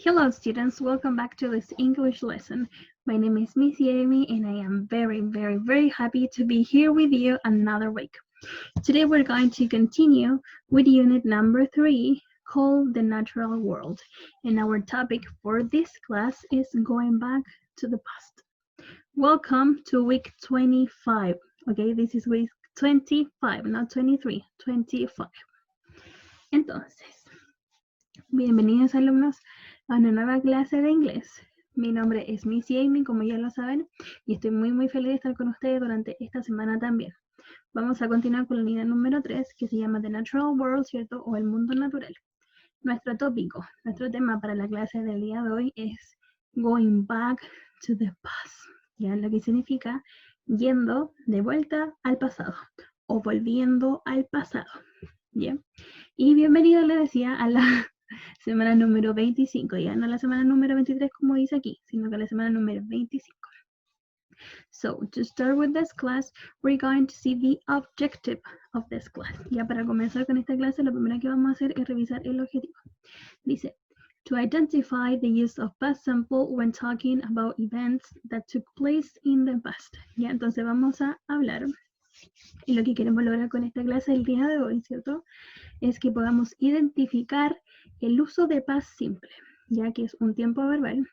Hello students, welcome back to this English lesson. My name is Miss Amy and I am very happy to be here with you another week. Today we're going to continue with unit number 3 called The Natural World. And our topic for this class is going back to the past. Welcome to week 25. Okay, this is week 25, not 23, 25. Entonces, bienvenidos alumnos a una nueva clase de inglés. Mi nombre es Miss Amy, como ya lo saben, y estoy muy feliz de estar con ustedes durante esta semana también. Vamos a continuar con la unidad número 3, que se llama The Natural World, ¿cierto? O el mundo natural. Nuestro tópico, nuestro tema para la clase del día de hoy es Going Back to the Past, ¿ya? Lo que significa yendo de vuelta al pasado o volviendo al pasado, ¿ya? Y bienvenido, le decía, a la semana número 25, ya no la semana número 23 como dice aquí, sino que la semana número 25. So, to start with this class, we're going to see the objective of this class. Ya para comenzar con esta clase, lo primero que vamos a hacer es revisar el objetivo. Dice, to identify the use of past simple when talking about events that took place in the past. Ya, entonces vamos a hablar. Y lo que queremos lograr con esta clase el día de hoy, ¿cierto? Es que podamos identificar el uso de past simple, ya que es un tiempo verbal.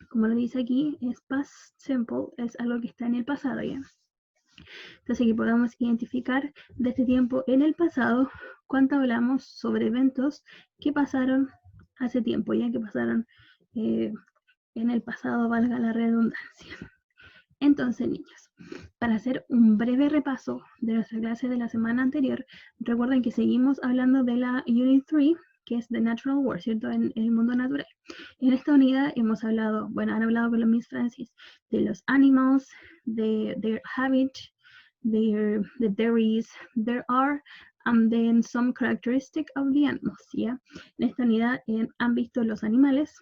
Como lo dice aquí, es past simple, es algo que está en el pasado, ¿ya? Entonces que podamos identificar de este tiempo en el pasado cuánto hablamos sobre eventos que pasaron hace tiempo, ya que pasaron en el pasado, valga la redundancia. Entonces, niños, para hacer un breve repaso de nuestra clase de la semana anterior, recuerden que seguimos hablando de la Unit 3, que es The Natural World, ¿cierto? En el mundo natural. En esta unidad hemos hablado, bueno, han hablado con la Miss Francis de los animals, de their habit, the there is, there are, and then some characteristics of the animals, ¿ya? En esta unidad han visto los animales,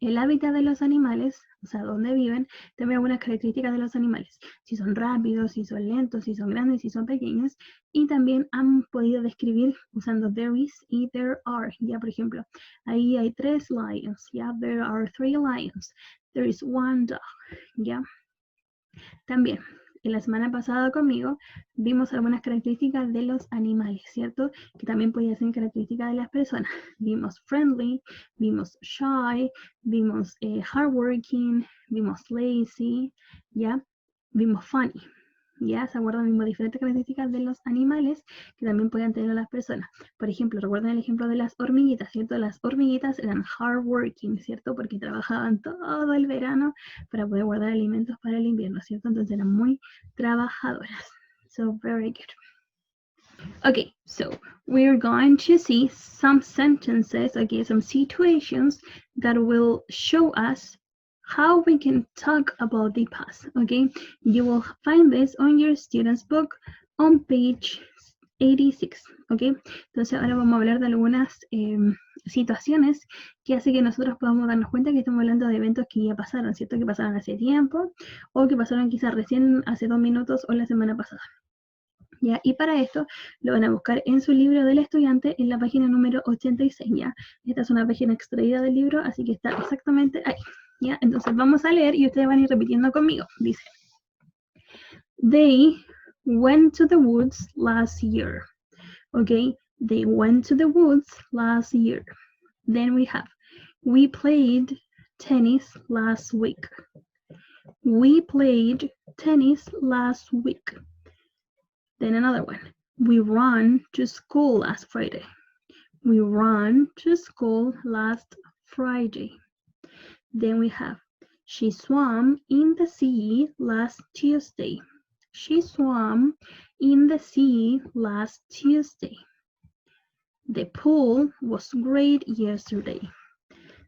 el hábitat de los animales, o sea, dónde viven, también algunas características de los animales, si son rápidos, si son lentos, si son grandes, si son pequeños, y también han podido describir usando there is y there are, ya por ejemplo, ahí hay 3 lions, ya, there are 3 lions, there is 1 dog, ya. También, en la semana pasada conmigo vimos algunas características de los animales, ¿cierto? Que también podían ser características de las personas. Vimos friendly, vimos shy, vimos hardworking, vimos lazy, ¿ya? Vimos funny, ¿ya? ¿Se acuerdan? Vimos diferentes características de los animales que también podían tener las personas. Por ejemplo, recuerden el ejemplo de las hormiguitas, ¿cierto? Las hormiguitas eran hardworking, ¿cierto? Porque trabajaban todo el verano para poder guardar alimentos para el invierno, ¿cierto? Entonces eran muy trabajadoras. So, very good. Okay, so we're going to see some sentences, okay, some situations that will show us how we can talk about the past, okay? You will find this on your student's book on page 86, okay? Entonces ahora vamos a hablar de algunas situaciones que hace que nosotros podamos darnos cuenta que estamos hablando de eventos que ya pasaron, ¿cierto? Que pasaron hace tiempo o que pasaron quizás recién hace 2 minutos o la semana pasada. ¿Ya? Y para esto lo van a buscar en su libro del estudiante en la página número 86, ¿ya? Esta es una página extraída del libro, así que está exactamente ahí, ¿ya? Entonces vamos a leer y ustedes van a ir repitiendo conmigo. Dice, they went to the woods last year. Okay, they went to the woods last year. Then we have, we played tennis last week. We played tennis last week. Then another one. We ran to school last Friday. We ran to school last Friday. Then we have, she swam in the sea last Tuesday. She swam in the sea last Tuesday. The pool was great yesterday.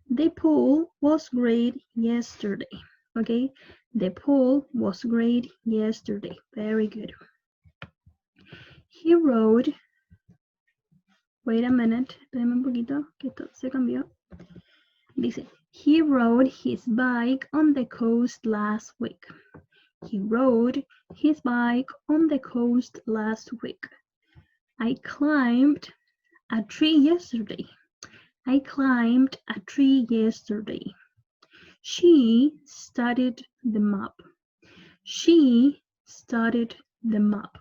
The pool was great yesterday. Okay, the pool was great yesterday. Very good. He rode, wait a minute, espérame un poquito, que esto se cambió. Dice, he rode his bike on the coast last week. He rode his bike on the coast last week. I climbed a tree yesterday. I climbed a tree yesterday. She studied the map. She studied the map.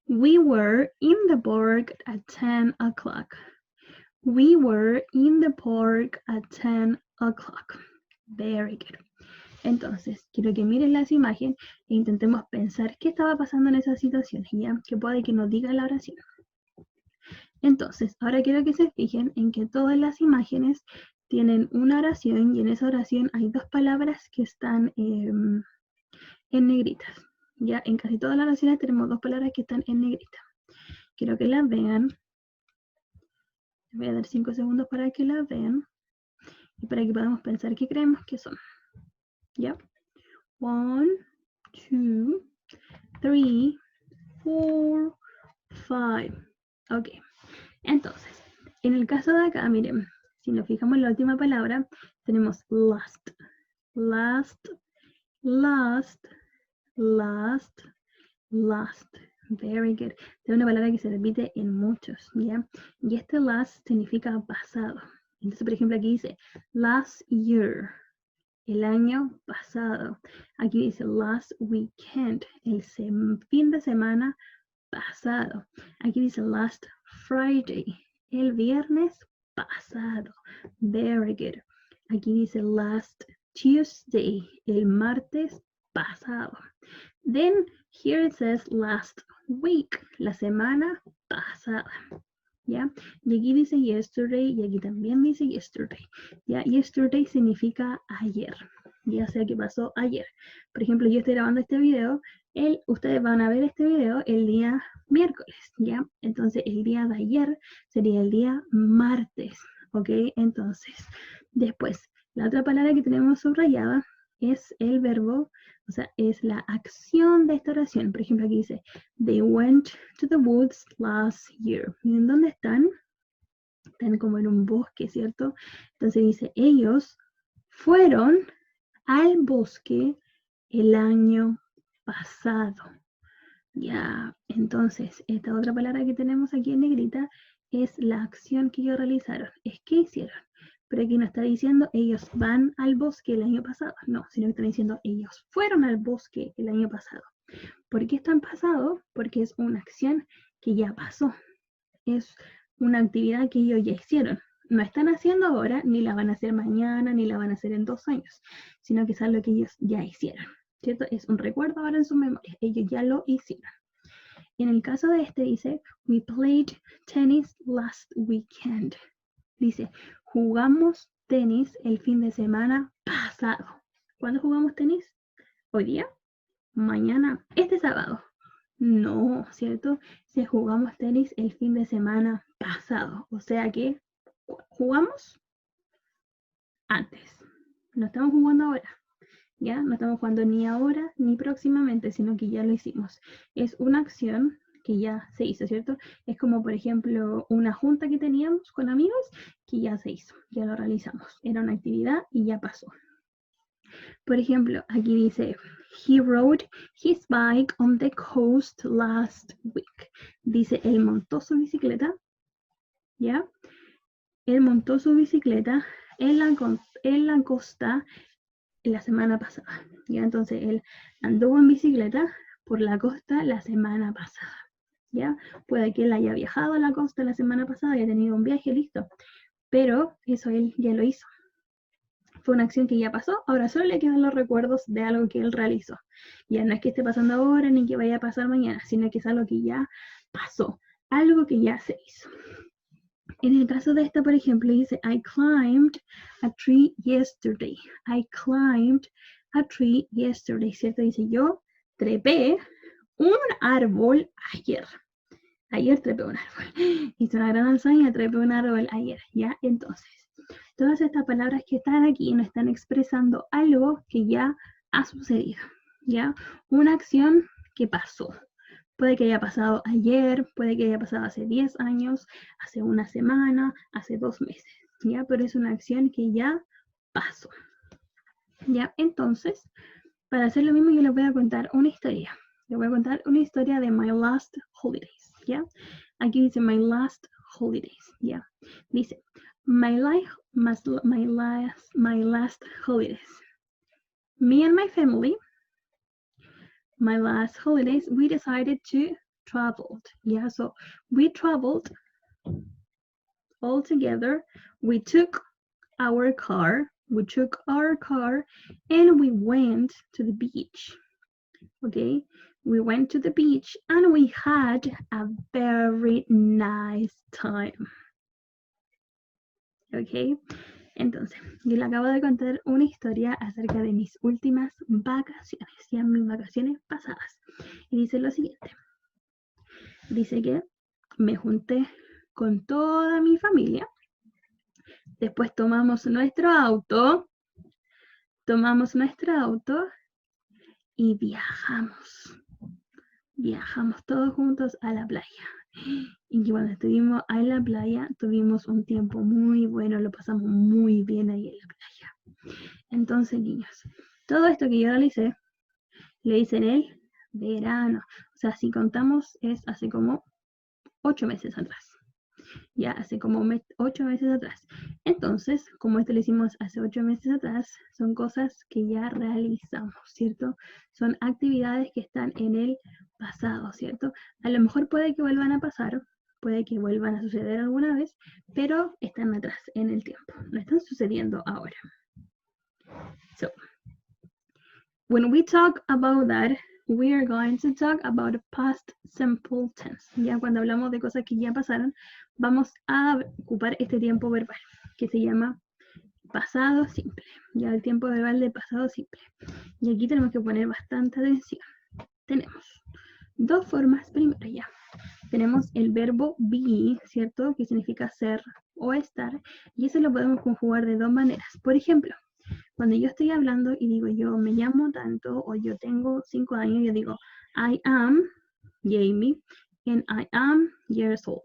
We were in the park at 10 o'clock. We were in the park at 10 o'clock. Very good. Entonces, quiero que miren las imágenes e intentemos pensar qué estaba pasando en esa situación, ¿ya? Que puede que nos diga la oración. Entonces, ahora quiero que se fijen en que todas las imágenes tienen una oración y en esa oración hay dos palabras que están en negritas. Ya en casi todas las oraciones tenemos dos palabras que están en negrita. Quiero que las vean. Les voy a dar 5 segundos para que las vean y para que podamos pensar qué creemos que son. ¿Ya? 1, 2, 3, 4, 5. Ok. Entonces, en el caso de acá, miren, si nos fijamos en la última palabra, tenemos last, last, last, last, last. Very good. Es una palabra que se repite en muchos, ¿ya? Y este last significa pasado. Entonces, por ejemplo, aquí dice last year, el año pasado. Aquí dice last weekend, el fin de semana pasado. Aquí dice last Friday, el viernes pasado. Very good. Aquí dice last Tuesday, el martes pasado. Then here it says last week, la semana pasada. ¿Ya? Y aquí dice yesterday y aquí también dice yesterday. ¿Ya? Yesterday significa ayer. Ya sea que pasó ayer. Por ejemplo, yo estoy grabando este video, ustedes van a ver este video el día miércoles, ¿ya? Entonces, el día de ayer sería el día martes, ¿ok? Entonces, después, la otra palabra que tenemos subrayada es el verbo, o sea, es la acción de esta oración. Por ejemplo, aquí dice, they went to the woods last year. ¿Miren dónde están? Están como en un bosque, ¿cierto? Entonces dice, ellos fueron al bosque el año pasado. Ya, entonces, esta otra palabra que tenemos aquí en negrita es la acción que ellos realizaron. Es que hicieron. Pero aquí no está diciendo ellos van al bosque el año pasado. No, sino que están diciendo ellos fueron al bosque el año pasado. ¿Por qué está en pasado? Porque es una acción que ya pasó. Es una actividad que ellos ya hicieron. No están haciendo ahora, ni la van a hacer mañana, ni la van a hacer en 2 años, sino que es algo que ellos ya hicieron, ¿cierto? Es un recuerdo ahora en su memoria, ellos ya lo hicieron. En el caso de este dice, we played tennis last weekend. Dice, jugamos tenis el fin de semana pasado. ¿Cuándo jugamos tenis? ¿Hoy día? ¿Mañana? ¿Este sábado? No, ¿cierto? Si jugamos tenis el fin de semana pasado. O sea que jugamos antes. No estamos jugando ahora. ¿Ya? No estamos jugando ni ahora ni próximamente, sino que ya lo hicimos. Es una acción que ya se hizo, ¿cierto? Es como, por ejemplo, una junta que teníamos con amigos que ya se hizo, ya lo realizamos. Era una actividad y ya pasó. Por ejemplo, aquí dice, he rode his bike on the coast last week. Dice, él montó su bicicleta, ¿ya? Él montó su bicicleta en la costa la semana pasada, ¿ya? Entonces, él anduvo en bicicleta por la costa la semana pasada, ¿ya? Puede que él haya viajado a la costa la semana pasada, haya tenido un viaje, listo. Pero eso él ya lo hizo. Fue una acción que ya pasó, ahora solo le quedan los recuerdos de algo que él realizó. Ya no es que esté pasando ahora ni que vaya a pasar mañana, sino que es algo que ya pasó, algo que ya se hizo. En el caso de esta, por ejemplo, dice, I climbed a tree yesterday. I climbed a tree yesterday, ¿cierto? Dice, yo trepé un árbol ayer. Ayer trepé un árbol. Hice una gran hazaña, trepé un árbol ayer, ¿ya? Entonces, todas estas palabras que están aquí nos están expresando algo que ya ha sucedido, ¿ya? Una acción que pasó. Puede que haya pasado ayer, puede que haya pasado hace 10 años, hace una semana, hace 2 meses, ¿ya? Pero es una acción que ya pasó, ¿ya? Entonces, para hacer lo mismo yo les voy a contar una historia. Les voy a contar una historia de My Last Holidays, ¿ya? Aquí dice My Last Holidays, ¿ya? Dice, my last holidays. Me and my family, my last holidays, we decided to travel. Yeah, so we traveled all together. We took our car, and we went to the beach. Okay, we went to the beach and we had a very nice time. Ok, entonces, yo le acabo de contar una historia acerca de mis últimas vacaciones, ya mis vacaciones pasadas. Y dice lo siguiente. Dice que me junté con toda mi familia. Después tomamos nuestro auto y viajamos. Viajamos todos juntos a la playa. Y cuando estuvimos en la playa, tuvimos un tiempo muy bueno, lo pasamos muy bien ahí en la playa. Entonces, niños, todo esto que yo realicé, lo hice en el verano. O sea, si contamos, es hace como 8 meses atrás. Ya hace como 8 meses atrás. Entonces, como esto lo hicimos hace 8 meses atrás, son cosas que ya realizamos, ¿cierto? Son actividades que están en el pasado, ¿cierto? A lo mejor puede que vuelvan a pasar, puede que vuelvan a suceder alguna vez, pero están atrás en el tiempo, no están sucediendo ahora. So, when we talk about that, we are going to talk about the past simple tense. Ya cuando hablamos de cosas que ya pasaron, vamos a ocupar este tiempo verbal, que se llama pasado simple. Ya el tiempo verbal de pasado simple. Y aquí tenemos que poner bastante atención. Tenemos dos formas, primero ya. Tenemos el verbo be, ¿cierto? Que significa ser o estar. Y eso lo podemos conjugar de dos maneras. Por ejemplo, cuando yo estoy hablando y digo yo me llamo tanto o yo tengo 5 años, yo digo I am Jamie and I am years old.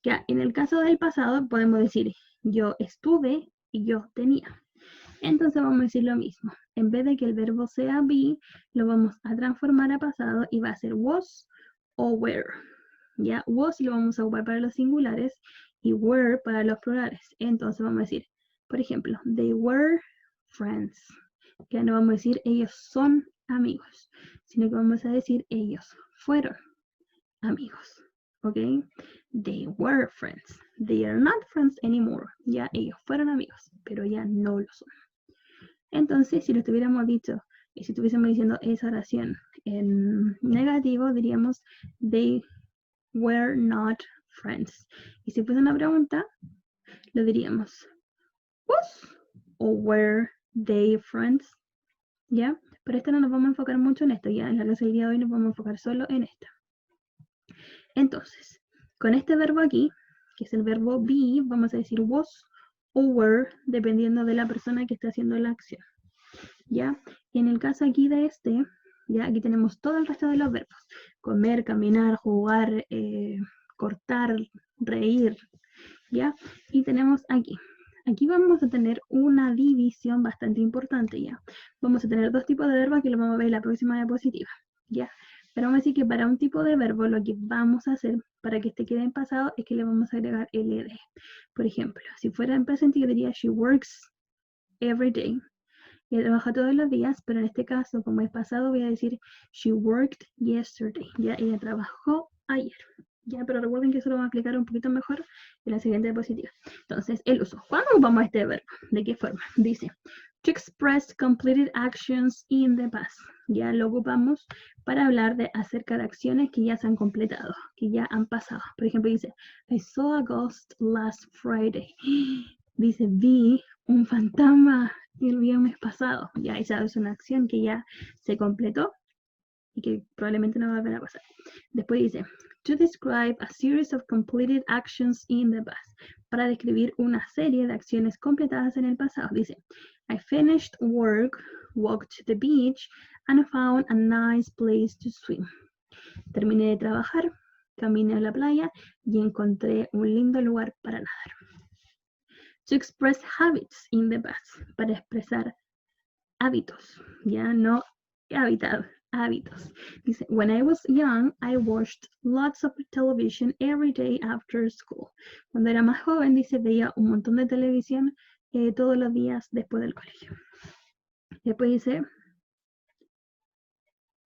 Ya en el caso del pasado podemos decir yo estuve y yo tenía. Entonces vamos a decir lo mismo. En vez de que el verbo sea be, lo vamos a transformar a pasado y va a ser was o were. Ya was lo vamos a ocupar para los singulares y were para los plurales. Entonces vamos a decir, por ejemplo, they were friends. Ya no vamos a decir ellos son amigos, sino que vamos a decir ellos fueron amigos. ¿Ok? They were friends. They are not friends anymore. Ya ellos fueron amigos, pero ya no lo son. Entonces, si lo estuviéramos dicho, y si estuviésemos diciendo esa oración en negativo, diríamos they were not friends. Y si fuese una pregunta, lo diríamos was o were they friends. ¿Ya? Pero esto no nos vamos a enfocar mucho en esto, ya en la clase del día de hoy nos vamos a enfocar solo en esto. Entonces, con este verbo aquí, que es el verbo be, vamos a decir was o were, dependiendo de la persona que esté haciendo la acción. ¿Ya? En el caso aquí de este, ya aquí tenemos todo el resto de los verbos. Comer, caminar, jugar, cortar, reír, ¿ya? Y tenemos aquí. Aquí vamos a tener una división bastante importante, ¿ya? Vamos a tener dos tipos de verbos que lo vamos a ver en la próxima diapositiva, ¿ya? Pero vamos a decir que para un tipo de verbo lo que vamos a hacer para que este quede en pasado es que le vamos a agregar el ed. Por ejemplo, si fuera en presente yo diría she works every day. Ella trabaja todos los días, pero en este caso, como es pasado, voy a decir she worked yesterday. Ya ella trabajó ayer. Ya, pero recuerden que eso lo vamos a explicar un poquito mejor en la siguiente diapositiva. Entonces, el uso. ¿Cuándo ocupamos este verbo? ¿De qué forma? Dice, to express completed actions in the past. Ya lo ocupamos para hablar de acerca de acciones que ya se han completado, que ya han pasado. Por ejemplo, dice, I saw a ghost last Friday. Dice, vi un fantasma el viernes pasado. Ya esa es una acción que ya se completó y que probablemente no va a volver a pasar. Después dice, to describe a series of completed actions in the past. Para describir una serie de acciones completadas en el pasado. Dice, I finished work, walked to the beach, and found a nice place to swim. Terminé de trabajar, caminé a la playa y encontré un lindo lugar para nadar. To express habits in the past, para expresar hábitos, ya no hábitos. Dice, when I was young, I watched lots of television every day after school. Cuando era más joven, dice, veía un montón de televisión todos los días después del colegio. Después dice,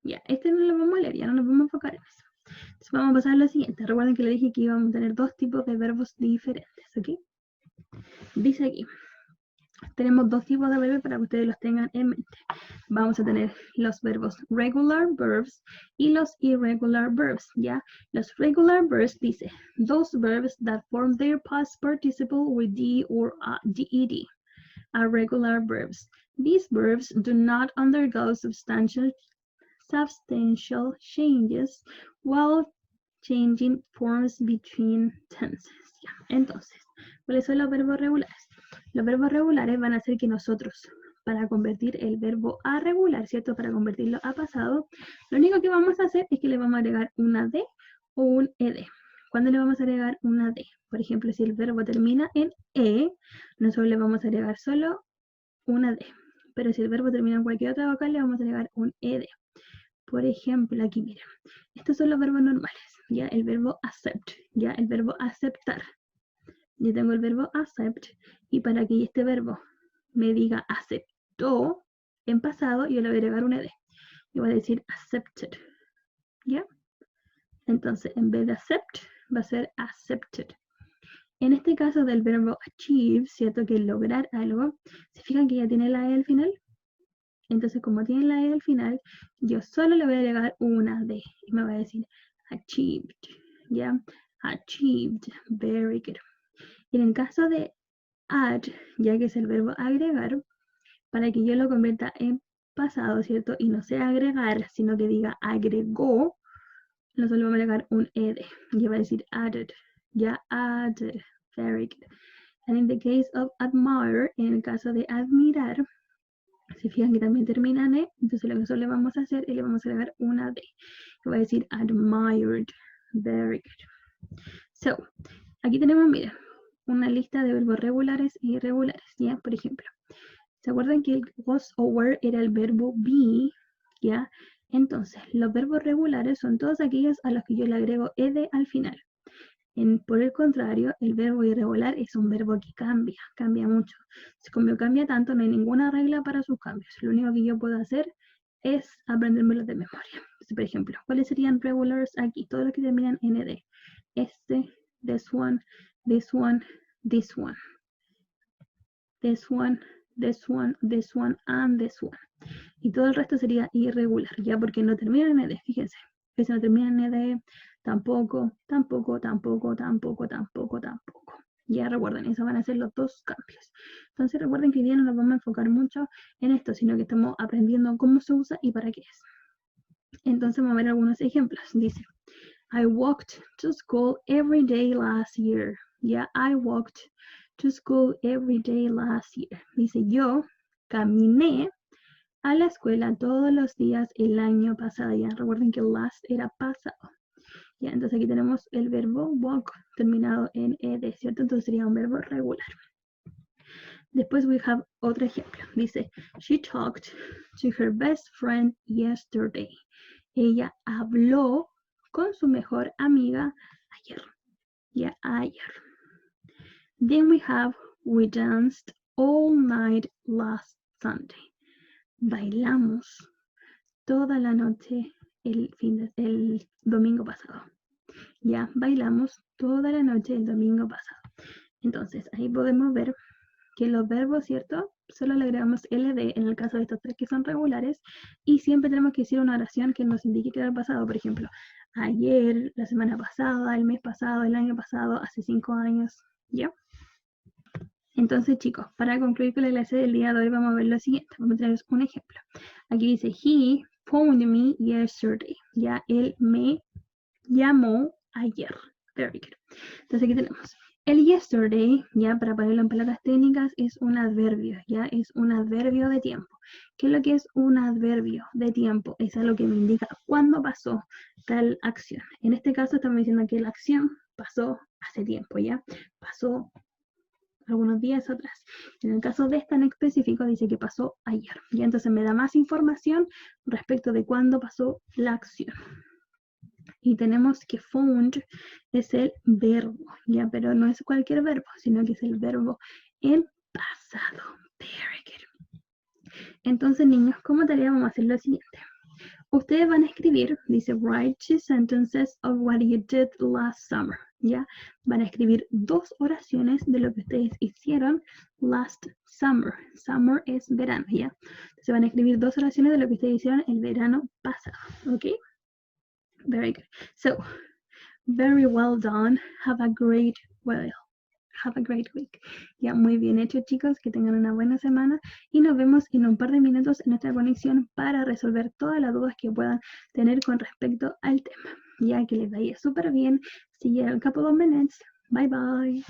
ya, este no lo vamos a leer, ya no nos vamos a enfocar en eso. Entonces vamos a pasar a lo siguiente. Recuerden que le dije que íbamos a tener dos tipos de verbos diferentes, ¿ok? Dice aquí, tenemos dos tipos de verbos para que ustedes los tengan en mente. Vamos a tener los verbos regular verbs y los irregular verbs, ¿ya? Los regular verbs dice, those verbs that form their past participle with D or DED are regular verbs. These verbs do not undergo substantial changes while changing forms between tenses. ¿Ya? Entonces, ¿cuáles son los verbos regulares? Los verbos regulares van a ser que nosotros, para convertir el verbo a regular, ¿cierto? Para convertirlo a pasado, lo único que vamos a hacer es que le vamos a agregar una D o un ED. ¿Cuándo le vamos a agregar una D? Por ejemplo, si el verbo termina en E, nosotros le vamos a agregar solo una D. Pero si el verbo termina en cualquier otra vocal, le vamos a agregar un ED. Por ejemplo, aquí miren, estos son los verbos normales, ya el verbo accept, ya el verbo aceptar. Yo tengo el verbo accept y para que este verbo me diga aceptó en pasado, yo le voy a agregar un ed. Yo voy a decir accepted, ¿ya? Entonces, en vez de accept, va a ser accepted. En este caso del verbo achieve, ¿cierto? Que es lograr algo, ¿se fijan que ya tiene la e al final? Entonces, como tiene la e al final, yo solo le voy a agregar una d y me va a decir achieved, ¿ya? Achieved, very good. Y en el caso de add, ya que es el verbo agregar, para que yo lo convierta en pasado, ¿cierto? Y no sea agregar, sino que diga agregó, nosotros vamos a agregar un ed. Y va a decir added, ya added, very good. And in the case of admire, en el caso de admirar, se fijan que también termina en e, entonces lo que nosotros le vamos a hacer es le vamos a agregar una d. Y va a decir admired, very good. So, aquí tenemos, mira, una lista de verbos regulares e irregulares, ¿ya? Por ejemplo, ¿se acuerdan que el was o were era el verbo be? ¿Ya? Entonces, los verbos regulares son todos aquellos a los que yo le agrego ed al final. Por el contrario, el verbo irregular es un verbo que cambia mucho. Como cambia tanto, no hay ninguna regla para sus cambios. Lo único que yo puedo hacer es aprendérmelo de memoria. Entonces, por ejemplo, ¿cuáles serían regulars aquí? Todos los que terminan en ed. Este, this one, this one, this one. This one, this one, this one, and this one. Y todo el resto sería irregular, ya porque no termina en ed, fíjense. Que si no termina en ed, tampoco, tampoco, tampoco, tampoco, tampoco, tampoco. Ya recuerden, esos van a ser los dos cambios. Entonces recuerden que hoy día no nos vamos a enfocar mucho en esto, sino que estamos aprendiendo cómo se usa y para qué es. Entonces vamos a ver algunos ejemplos. Dice, I walked to school every day last year. Yeah, I walked to school every day last year. Dice, yo caminé a la escuela todos los días el año pasado. Ya recuerden que last era pasado. Ya, entonces aquí tenemos el verbo walk terminado en ed, ¿cierto? Entonces sería un verbo regular. Después we have otro ejemplo. Dice, she talked to her best friend yesterday. Ella habló con su mejor amiga ayer. Ya, ayer. Then we danced all night last Sunday. Bailamos toda la noche el domingo pasado. Ya, bailamos toda la noche el domingo pasado. Entonces, ahí podemos ver que los verbos, ¿cierto? Solo le agregamos ld en el caso de estos tres que son regulares y siempre tenemos que decir una oración que nos indique que era el pasado. Por ejemplo, ayer, la semana pasada, el mes pasado, el año pasado, hace 5 años, ¿ya? Entonces, chicos, para concluir con la clase del día de hoy vamos a ver lo siguiente. Vamos a traerles un ejemplo. Aquí dice, he phoned me yesterday. Ya, él me llamó ayer. Very good. Entonces aquí tenemos el yesterday, ya para ponerlo en palabras técnicas, es un adverbio, ya es un adverbio de tiempo. ¿Qué es lo que es un adverbio de tiempo? Es algo que me indica cuándo pasó tal acción. En este caso estamos diciendo que la acción pasó hace tiempo, ya pasó algunos días atrás. En el caso de esta en específico dice que pasó ayer. Y entonces me da más información respecto de cuándo pasó la acción. Y tenemos que found es el verbo, ya, pero no es cualquier verbo, sino que es el verbo en pasado. Very good. Entonces, niños, como tarea vamos a hacer lo siguiente. Ustedes van a escribir, dice, write 2 sentences of what you did last summer, ¿ya? Van a escribir 2 oraciones de lo que ustedes hicieron last summer. Summer es verano, ¿ya? Entonces van a escribir 2 oraciones de lo que ustedes hicieron el verano pasado, ¿ok? Very good. So, very well done. Have a great week. Ya, muy bien hecho, chicos. Que tengan una buena semana. Y nos vemos en un par de minutos en nuestra conexión para resolver todas las dudas que puedan tener con respecto al tema. Ya que les vaya súper bien. See you in a couple of minutes. Bye, bye.